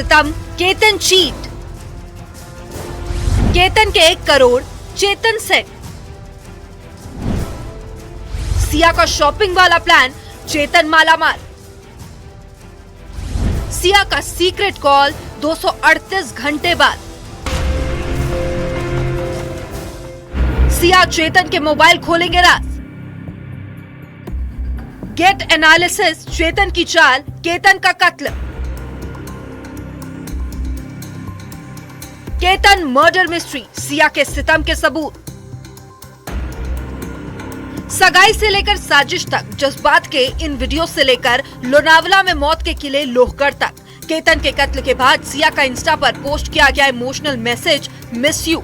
सितम, केतन चीट। केतन के 1 करोड़, चेतन सेट। सिया का शॉपिंग वाला प्लान, चेतन मालामाल। सिया का सीक्रेट कॉल 238 घंटे बाद। सिया चेतन के मोबाइल खोलेंगे राज। गेट एनालिसिस, चेतन की चाल, केतन का कत्ल। केतन मर्डर मिस्ट्री, सिया के सितम के सबूत। सगाई से लेकर साजिश तक, जज्बात के इन वीडियो से लेकर लोनावला में मौत के किले लोहगढ़ तक, केतन के कत्ल के बाद सिया का इंस्टा पर पोस्ट किया गया emotional message, miss you.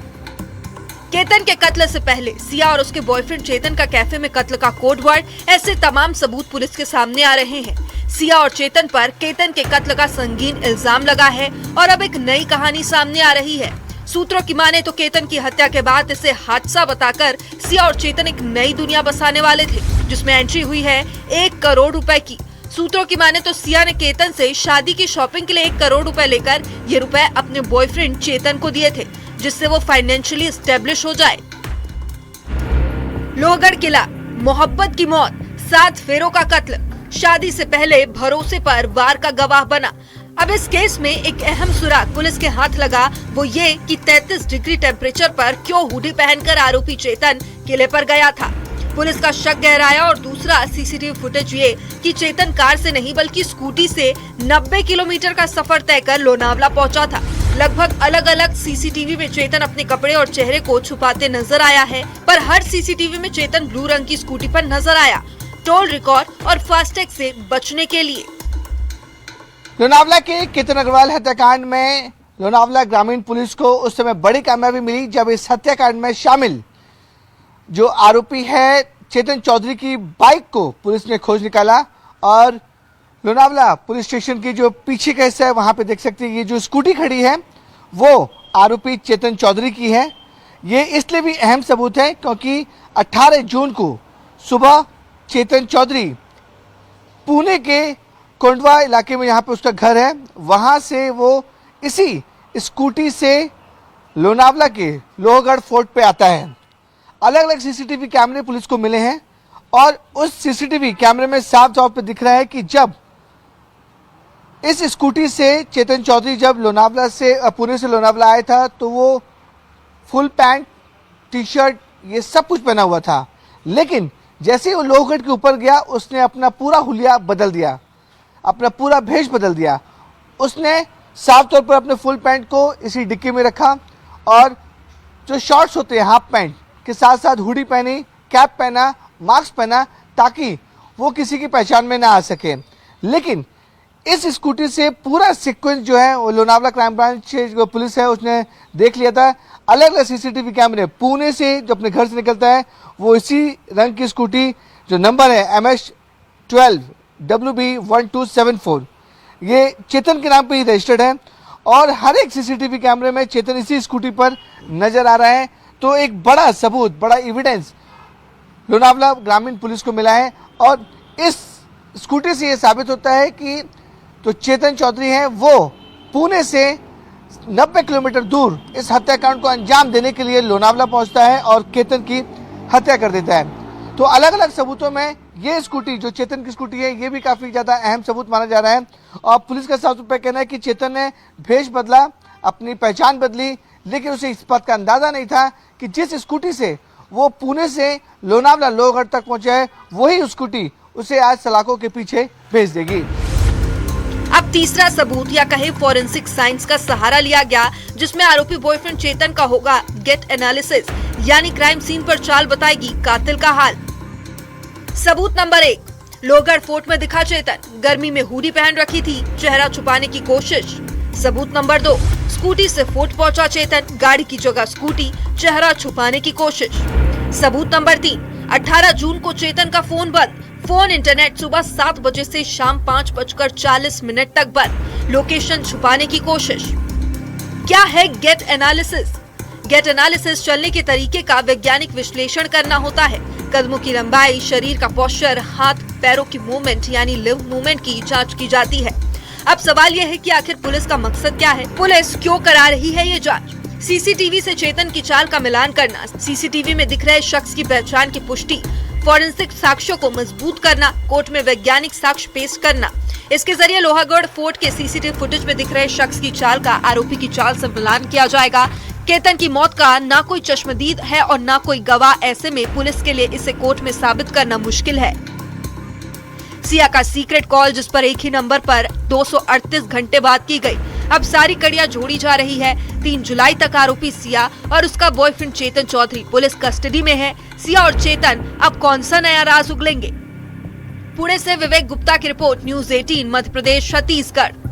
Ketan के कत्ल से पहले सिया और उसके बॉयफ्रेंड चेतन का कैफे में कत्ल का कोड वर्ड, ऐसे तमाम सबूत पुलिस के सामने आ रहे हैं। सिया और चेतन पर केतन के कत्ल का संगीन इल्जाम लगा है और अब एक नई कहानी सामने आ रही है। सूत्रों की माने तो केतन की हत्या के बाद इसे हादसा बताकर सिया और चेतन एक नई दुनिया बसाने वाले थे, जिसमें एंट्री हुई है 1 करोड़ रुपए की। सूत्रों की माने तो सिया ने केतन से शादी की शॉपिंग के लिए 1 करोड़ रुपए लेकर ये रुपए अपने बॉयफ्रेंड चेतन को दिए थे, जिससे वो फाइनेंशियली एस्टेब्लिश हो जाए। लोहगढ़ किला, मोहब्बत की मौत, 7 फेरों का कत्ल, शादी से पहले भरोसे पर वार का गवाह बना। अब इस केस में एक अहम सुराग पुलिस के हाथ लगा, वो ये कि 33 डिग्री टेम्परेचर पर क्यों हुडी पहनकर आरोपी चेतन किले पर गया था। पुलिस का शक गहराया और दूसरा सीसीटीवी फुटेज ये कि चेतन कार से नहीं बल्कि स्कूटी से 90 किलोमीटर का सफर तय कर लोनावला पहुंचा था। लगभग अलग अलग सीसीटीवी में चेतन अपने कपड़े और चेहरे को छुपाते नजर आया है, पर हर सीसीटीवी में चेतन ब्लू रंग की स्कूटी पर नजर आया, टोल रिकॉर्ड और फास्टैग से बचने के लिए। लोनावला के केतन अग्रवाल हत्याकांड में लोनावला ग्रामीण पुलिस को उस समय बड़ी कामयाबी मिली जब इस हत्याकांड में शामिल जो आरोपी है चेतन चौधरी की बाइक को पुलिस ने खोज निकाला और लोनावला पुलिस स्टेशन की जो पीछे का हिस्सा है वहां पे देख सकते हैं ये जो स्कूटी खड़ी है वो आरोपी चेतन चौधरी की है। ये इसलिए भी अहम सबूत है क्योंकि 18 जून को सुबह चेतन चौधरी पुणे के कोंडवा इलाके में यहाँ पे उसका घर है, वहां से वो इसी स्कूटी से लोनावला के लोहगढ़ फोर्ट पे आता है। अलग अलग सीसीटीवी कैमरे पुलिस को मिले हैं और उस सीसीटीवी कैमरे में साफ तौर पे दिख रहा है कि जब इस स्कूटी से चेतन चौधरी जब लोनावला से पुणे से लोनावला आया था तो वो फुल पैंट, टी शर्ट ये सब कुछ पहना हुआ था, लेकिन जैसे ही वो लोहगढ़ के ऊपर गया उसने अपना पूरा हुलिया बदल दिया, अपना पूरा भेष बदल दिया। उसने साफ तौर पर अपने फुल पैंट को इसी डिक्की में रखा और जो शॉर्ट्स होते हैं हाफ पैंट के साथ साथ हुडी पहनी, कैप पहना, मास्क पहना ताकि वो किसी की पहचान में ना आ सके। लेकिन इस स्कूटी से पूरा सीक्वेंस जो है वो लोनावला क्राइम ब्रांच जो पुलिस है उसने देख लिया था। अलग अलग सीसीटीवी कैमरे पुणे से जो अपने घर से निकलता है वो इसी रंग की स्कूटी जो नंबर है MS12 WB1274 ये चेतन के नाम पे ही रजिस्टर्ड है और हर एक सीसीटीवी कैमरे में चेतन इसी स्कूटी पर नजर आ रहा है। तो एक बड़ा सबूत, बड़ा एविडेंस लोनावला ग्रामीण पुलिस को मिला है और इस स्कूटी से ये साबित होता है कि तो चेतन चौधरी हैं वो पुणे से 90 किलोमीटर दूर इस हत्याकांड को अंजाम देने के लिए लोनावला पहुंचता है और केतन की हत्या कर देता है। तो अलग अलग सबूतों में ये स्कूटी जो चेतन की स्कूटी है ये भी काफी ज्यादा अहम सबूत माना जा रहा है और पुलिस का साफ तौर पर कहना है कि चेतन ने भेष बदला, अपनी पहचान बदली, लेकिन उसे इस बात का अंदाजा नहीं था कि जिस स्कूटी से वो पुणे से लोनावला लोहगढ़ तक पहुंचा है वही स्कूटी उसे आज सलाखों के पीछे भेज देगी। अब तीसरा सबूत या कहे फॉरेंसिक साइंस का सहारा लिया गया, जिसमें आरोपी बॉयफ्रेंड चेतन का होगा गेट एनालिसिस, यानी क्राइम सीन पर चाल बताएगी कातिल का हाल। सबूत नंबर 1, लोहगढ़ फोर्ट में दिखा चेतन, गर्मी में हुडी पहन रखी थी, चेहरा छुपाने की कोशिश। सबूत नंबर 2, स्कूटी से फोर्ट पहुंचा चेतन, गाड़ी की जगह स्कूटी, चेहरा छुपाने की कोशिश। सबूत नंबर 3, 18 जून को चेतन का फोन बंद, फोन इंटरनेट सुबह 7 बजे से शाम 5:40 तक बंद, लोकेशन छुपाने की कोशिश। क्या है गेट एनालिसिस? गेट एनालिसिस चलने के तरीके का वैज्ञानिक विश्लेषण करना होता है। कदमों की लंबाई, शरीर का पोस्चर, हाथ पैरों की मूवमेंट यानी लिम्ब मूवमेंट की जांच की जाती है। अब सवाल यह है कि आखिर पुलिस का मकसद क्या है, पुलिस क्यों करा रही है ये जांच। सीसीटीवी से चेतन की चाल का मिलान करना, सीसीटीवी में दिख रहे शख्स की पहचान की पुष्टि, फॉरेंसिक साक्ष्यों को मजबूत करना, कोर्ट में वैज्ञानिक साक्ष्य पेश करना। इसके जरिए लोहागढ़ फोर्ट के सीसीटीवी फुटेज में दिख रहे शख्स की चाल का आरोपी की चाल से मिलान किया जाएगा। केतन की मौत का ना कोई चश्मदीद है और ना कोई गवाह, ऐसे में पुलिस के लिए इसे कोर्ट में साबित करना मुश्किल है। सिया का सीक्रेट कॉल, जिस पर एक ही नंबर पर 238 घंटे बाद की गई, अब सारी कड़ियां जोड़ी जा रही है। 3 जुलाई तक आरोपी सिया और उसका बॉयफ्रेंड चेतन चौधरी पुलिस कस्टडी में है। सिया और चेतन अब कौन सा नया राज उगलेंगे? पुणे से विवेक गुप्ता की रिपोर्ट, न्यूज़ 18 मध्य प्रदेश छत्तीसगढ़।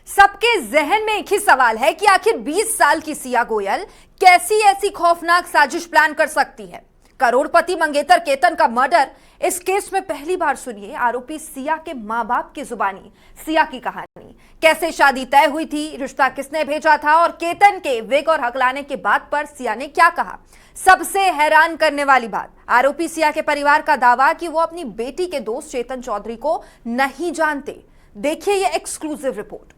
सबके जहन में एक ही सवाल है कि आखिर 20 साल की सिया गोयल कैसी ऐसी खौफनाक साजिश प्लान कर सकती है। करोड़पति मंगेतर केतन का मर्डर, इस केस में पहली बार सुनिए आरोपी सिया के मां बाप की जुबानी सिया की कहानी। कैसे शादी तय हुई थी, रिश्ता किसने भेजा था और केतन के विग और हकलाने के बाद पर सिया ने क्या कहा। सबसे हैरान करने वाली बात, आरोपी सिया के परिवार का दावा कि वो अपनी बेटी के दोस्त चेतन चौधरी को नहीं जानते। देखिए ये एक्सक्लूसिव रिपोर्ट।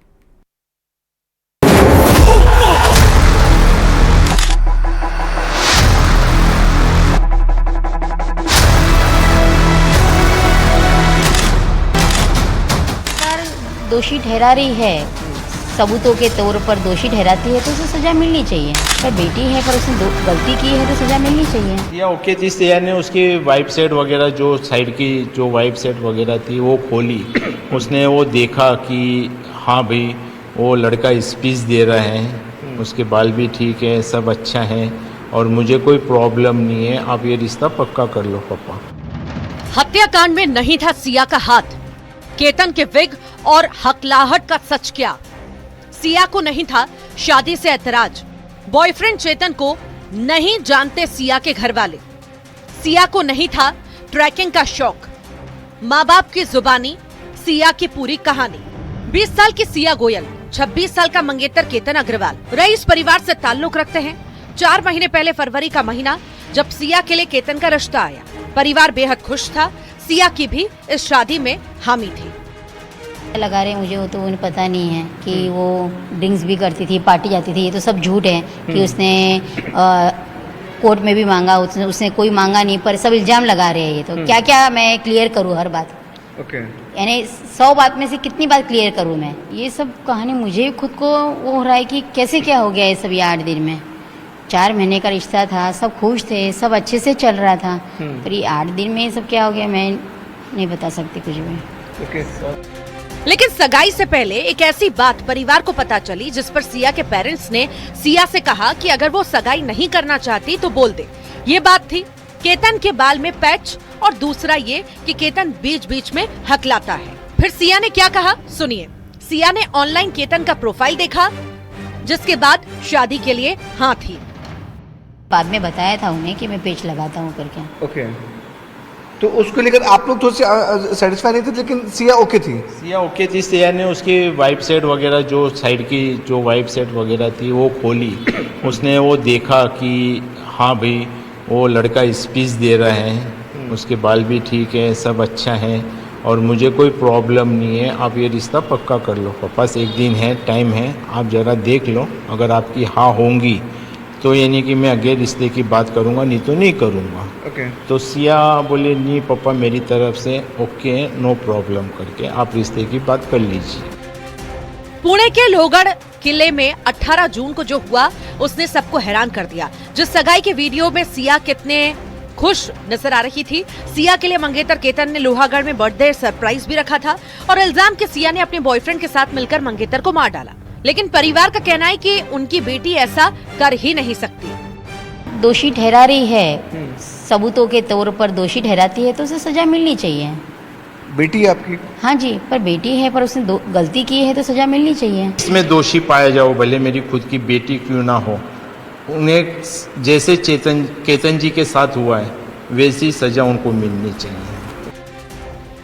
दोषी ठहरा रही है, सबूतों के तौर पर दोषी ठहराती है तो उसे सजा मिलनी चाहिए। पर बेटी है, पर उसने गलती की है तो सजा मिलनी चाहिए। या ओके जी, सिया ने उसकी वाइफ सेट वगैरह जो साइड की जो वाइफ सेट वगैरह थी वो खोली। उसने वो देखा कि हाँ भाई वो लड़का स्पीच दे रहा है, उसके बाल भी ठीक है, सब अच्छा है और मुझे कोई प्रॉब्लम नहीं है, आप ये रिश्ता पक्का कर लो पापा। हत्याकांड में नहीं था सिया का हाथ, केतन के विग और हकलाहट का सच क्या? सिया को नहीं था शादी से ऐतराज, बॉयफ्रेंड चेतन को नहीं जानते सिया के घर वाले, सिया को नहीं था ट्रैकिंग का शौक, माँ बाप की जुबानी सिया की पूरी कहानी। 20 साल की सिया गोयल, 26 साल का मंगेतर केतन अग्रवाल रईस परिवार से ताल्लुक रखते हैं। 4 महीने पहले फरवरी का महीना जब सिया के लिए केतन का रिश्ता आया, परिवार बेहद खुश था। सिया की भी इस शादी में हामी थी। लगा रहे मुझे, वो तो उन्हें पता नहीं है कि वो ड्रिंक्स भी करती थी, पार्टी जाती थी, ये तो सब झूठ है कि उसने कोर्ट में भी मांगा, उसने कोई मांगा नहीं, पर सब इल्जाम लगा रहे हैं। ये तो क्या क्या मैं क्लियर करूँ हर बात, यानी 100 बात में से कितनी बात क्लियर करूँ मैं? ये सब कहानी मुझे खुद को वो हो रहा है कि कैसे क्या हो गया ये सब, ये 8 दिन में। 4 महीने का रिश्ता था, सब खुश थे, सब अच्छे से चल रहा था, पर ये 8 दिन में ये सब क्या हो गया मैं नहीं बता सकती कुछ भी। लेकिन सगाई से पहले एक ऐसी बात परिवार को पता चली जिस पर सिया के पेरेंट्स ने सिया से कहा कि अगर वो सगाई नहीं करना चाहती तो बोल दे। ये बात थी केतन के बाल में पैच और दूसरा ये कि केतन बीच बीच में हकलाता है। फिर सिया ने क्या कहा सुनिए। सिया ने ऑनलाइन केतन का प्रोफाइल देखा, जिसके बाद शादी के लिए हाँ थी। बाद में बताया था उन्हें कि मैं पेच लगाता हूँ करके। तो उसको लेकर आप लोग थोड़े सेटिस्फाई नहीं थे, लेकिन सिया ओके थी। सिया ओके थी, सिया ने उसकी वाइफ सेट वगैरह जो साइड की जो वाइफ सेट वगैरह थी वो खोली। उसने वो देखा कि हाँ भाई वो लड़का स्पीच दे रहा है, उसके बाल भी ठीक है, सब अच्छा है और मुझे कोई प्रॉब्लम नहीं है, आप ये रिश्ता पक्का कर लो पापा। 1 दिन है, टाइम है, आप ज़रा देख लो, अगर आपकी हाँ होंगी तो यानी कि मैं आगे रिश्ते की बात करूँगा, नहीं तो नहीं करूँगा। तो सिया बोले नहीं पापा मेरी तरफ से ओके, नो प्रॉब्लम करके आप रिश्ते की बात कर लीजिए। पुणे के लोहगढ़ किले में 18 जून को जो हुआ उसने सबको हैरान कर दिया। जिस सगाई के वीडियो में सिया कितने खुश नजर आ रही थी, सिया के लिए मंगेतर केतन ने लोहागढ़ में बर्थडे सरप्राइज भी रखा था और इल्जाम के सिया ने अपने बॉयफ्रेंड के साथ मिलकर मंगेतर को मार डाला। लेकिन परिवार का कहना है कि उनकी बेटी ऐसा कर ही नहीं सकती। दोषी ठहरा रही है, सबूतों के तौर पर दोषी ठहराती है तो उसे सजा मिलनी चाहिए। बेटी है आपकी? हाँ जी, पर बेटी है, पर उसने गलती की है तो सजा मिलनी चाहिए। इसमें दोषी पाया जाओ, भले मेरी खुद की बेटी क्यों ना हो, उन्हें जैसे केतन जी के साथ हुआ है वैसी सजा उनको मिलनी चाहिए।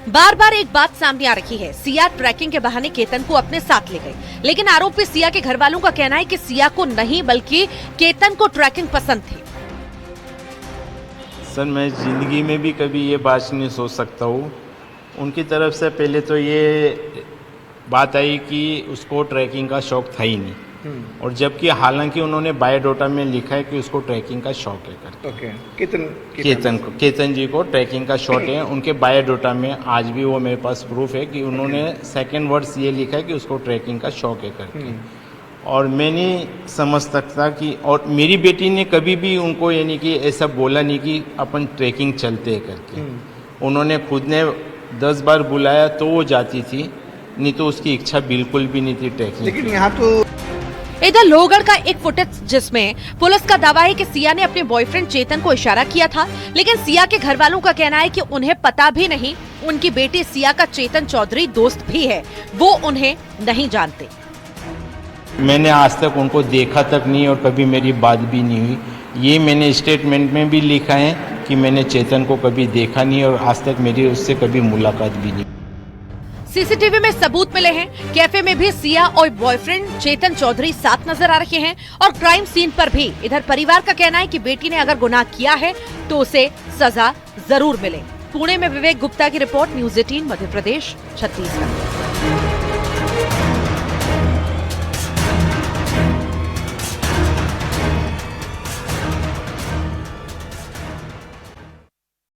बार बार एक बात सामने आ रही है, सिया ट्रैकिंग के बहाने केतन को अपने साथ ले गई, लेकिन आरोपी सिया के घर वालों का कहना है कि सिया को नहीं बल्कि केतन को ट्रैकिंग पसंद थी। सर मैं ज़िंदगी में भी कभी ये बात नहीं सोच सकता हूँ। उनकी तरफ से पहले तो ये बात आई कि उसको ट्रैकिंग का शौक था ही नहीं, और जबकि हालांकि उन्होंने बायोडाटा में लिखा है कि उसको ट्रैकिंग का शौक है करके। ओके, केतन जी को ट्रैकिंग का शौक है। उनके बायोडाटा में आज भी वो मेरे पास प्रूफ है कि उन्होंने सेकंड वर्ड्स ये लिखा है कि उसको ट्रैकिंग का शौक है करके। और मैं नहीं समझ सकता कि, और मेरी बेटी ने कभी भी उनको यानी कि ऐसा बोला नहीं कि अपन ट्रैकिंग चलते हैं करके। उन्होंने खुद ने 10 बार बुलाया तो वो जाती थी, नहीं तो उसकी इच्छा बिल्कुल भी नहीं थी ट्रैकिंग। लेकिन यहाँ तो इधर लोहगढ़ का एक फुटेज जिसमें पुलिस का दावा है कि सिया ने अपने बॉयफ्रेंड चेतन को इशारा किया था, लेकिन सिया के घर वालों का कहना है कि उन्हें पता भी नहीं उनकी बेटी सिया का चेतन चौधरी दोस्त भी है, वो उन्हें नहीं जानते। मैंने आज तक उनको देखा तक नहीं और कभी मेरी बात भी नहीं हुई। ये मैंने स्टेटमेंट में भी लिखा है कि मैंने चेतन को कभी देखा नहीं और आज तक मेरी उससे कभी मुलाकात भी नहीं। सीसीटीवी में सबूत मिले हैं। कैफे में भी सिया और बॉयफ्रेंड चेतन चौधरी साथ नजर आ रहे हैं और क्राइम सीन पर भी इधर परिवार का कहना है कि बेटी ने अगर गुनाह किया है तो उसे सजा जरूर मिले। पुणे में विवेक गुप्ता की रिपोर्ट, न्यूज़ 18 मध्य प्रदेश, छत्तीसगढ़।